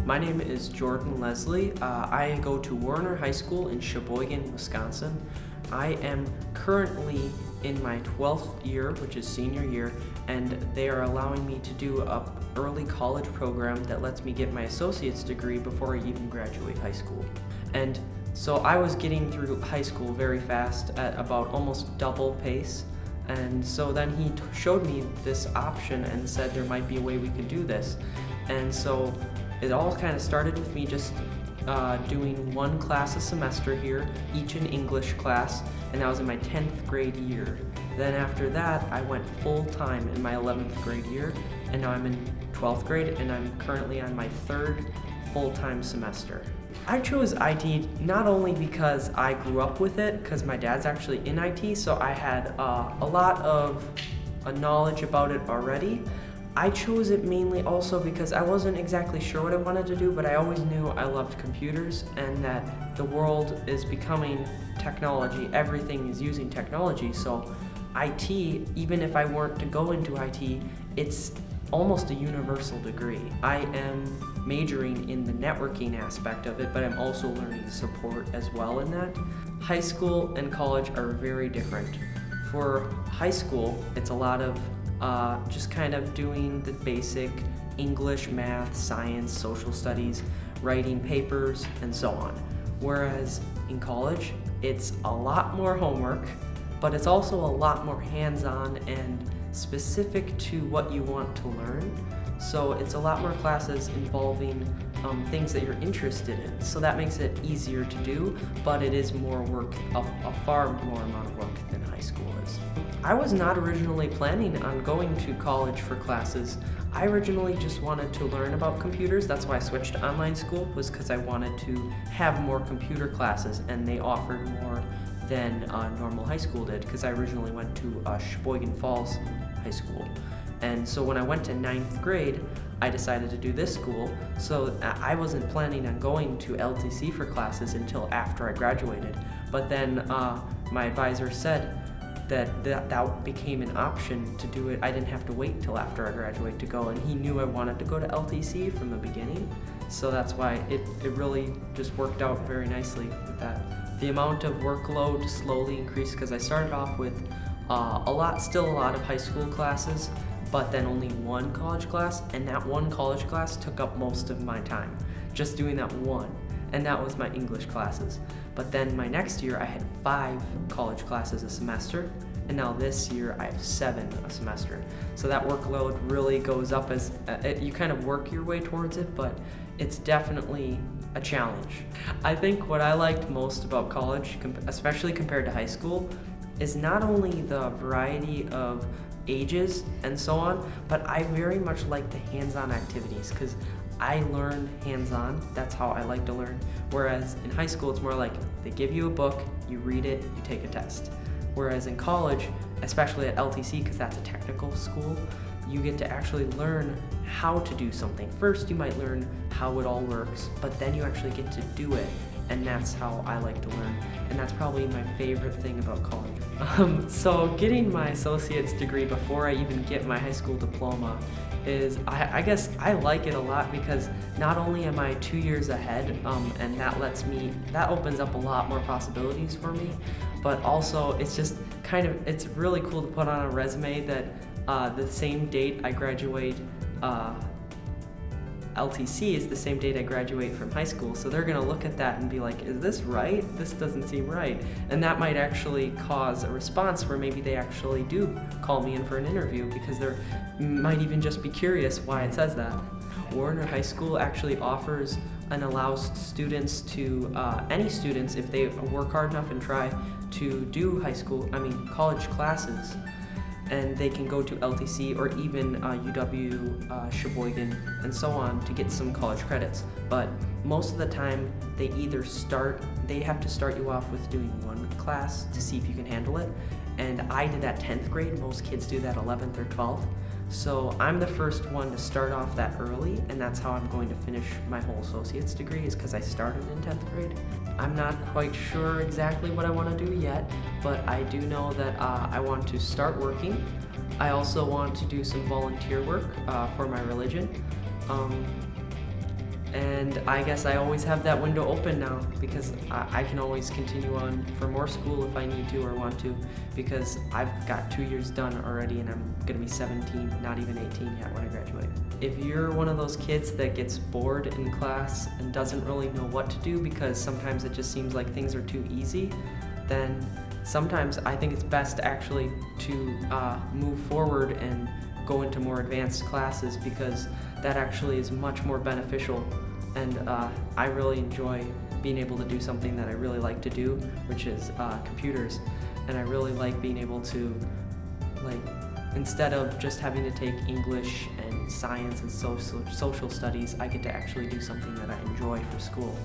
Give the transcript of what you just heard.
My name is Jordan Leslie. I go to Warner High School in Sheboygan, Wisconsin. I am currently in my 12th year, which is senior year, and they are allowing me to do an early college program that lets me get my associate's degree before I even graduate high school. And so I was getting through high school very fast at about almost double pace. And so then he showed me this option and said there might be a way we could do this. And so it all kind of started with me just doing one class a semester here, each an English class, and that was in my 10th grade year. Then after that, I went full-time in my 11th grade year, and now I'm in 12th grade, and I'm currently on my third full-time semester. I chose IT not only because I grew up with it, because my dad's actually in IT, so I had a lot of knowledge about it already. I chose it mainly also because I wasn't exactly sure what I wanted to do, but I always knew I loved computers and that the world is becoming technology. Everything is using technology, so IT, even if I weren't to go into IT, it's almost a universal degree. I am majoring in the networking aspect of it, but I'm also learning support as well in that. High school and college are very different. For high school, it's a lot of just kind of doing the basic English, math, science, social studies, writing papers, and so on. Whereas in college, it's a lot more homework, but it's also a lot more hands-on and specific to what you want to learn. So it's a lot more classes involving things that you're interested in. So that makes it easier to do, but it is more work, a far more amount of work than high school is. I was not originally planning on going to college for classes. I originally just wanted to learn about computers. That's why I switched to online school, was because I wanted to have more computer classes, and they offered more than normal high school did, because I originally went to Sheboygan Falls High School. And so when I went to 9th grade, I decided to do this school, so I wasn't planning on going to LTC for classes until after I graduated. But then my advisor said that became an option to do it. I didn't have to wait till after I graduate to go, and he knew I wanted to go to LTC from the beginning, so that's why it really just worked out very nicely with that. The amount of workload slowly increased because I started off with still a lot of high school classes, but then only one college class, and that one college class took up most of my time, just doing that one, and that was my English classes. But then my next year I had 5 college classes a semester, and now this year I have 7 a semester. So that workload really goes up as you kind of work your way towards it, but it's definitely a challenge. I think what I liked most about college, especially compared to high school, is not only the variety of ages and so on, but I very much like the hands-on activities, because I learn hands-on. That's how I like to learn. Whereas in high school, it's more like they give you a book, you read it, you take a test. Whereas in college, especially at LTC, because that's a technical school, you get to actually learn how to do something. First, you might learn how it all works, but then you actually get to do it, and that's how I like to learn. And that's probably my favorite thing about college. So getting my associate's degree before I even get my high school diploma is, I guess I like it a lot, because not only am I 2 years ahead, and that opens up a lot more possibilities for me, but also it's just it's really cool to put on a resume that the same date I graduate LTC is the same date I graduate from high school, so they're gonna look at that and be like, is this right? This doesn't seem right. And that might actually cause a response where maybe they actually do call me in for an interview, because they might even just be curious why it says that. Warner High School actually offers and allows students to, any students, if they work hard enough and try to do college classes, and they can go to LTC or even UW, Sheboygan, and so on to get some college credits. But most of the time, they have to start you off with doing one class to see if you can handle it. And I did that 10th grade, most kids do that 11th or 12th. So I'm the first one to start off that early, and that's how I'm going to finish my whole associate's degree, is because I started in 10th grade. I'm not quite sure exactly what I want to do yet, but I do know that I want to start working. I also want to do some volunteer work for my religion. And I guess I always have that window open now because I can always continue on for more school if I need to or want to, because I've got 2 years done already and I'm gonna be 17, not even 18 yet when I graduate. If you're one of those kids that gets bored in class and doesn't really know what to do because sometimes it just seems like things are too easy, then sometimes I think it's best actually to move forward and go into more advanced classes, because that actually is much more beneficial, and I really enjoy being able to do something that I really like to do, which is computers. And I really like being able to, like, instead of just having to take English and science and social studies, I get to actually do something that I enjoy for school.